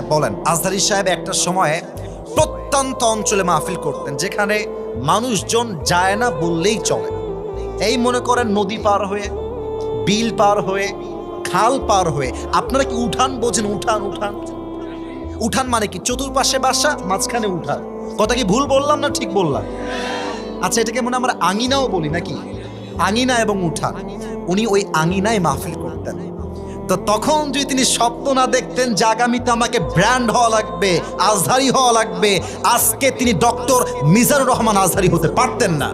বলেন। আজহারী সাহেব একটা সময়ে প্রত্যন্ত অঞ্চলে মাহফিল করতেন, যেখানে মানুষজন যায় না বললেই চলে। এই মনে করেন নদী পার হয়ে, বিল পার হয়ে, খাল পার হয়ে। আপনারা কি উঠান বোঝেন? উঠান উঠান উঠান মানে কি? চতুর্পাশে বাসা, মাঝখানে উঠান। কথা কি ভুল বললাম না ঠিক বললাম? আচ্ছা, এটাকে মনে আমরা আঙিনাও বলি নাকি? আঙিনা এবং উঠান। উনি ওই আঙিনায় মাহফিল করতেন। তো তখন যদি তিনি স্বপ্ন না দেখতেন যে আগামীতে আমাকে ব্র্যান্ড হওয়া লাগবে, আজহারী হওয়া লাগবে, আজকে তিনি ডক্টর মিজানুর রহমান আজহারী হতে পারতেন না।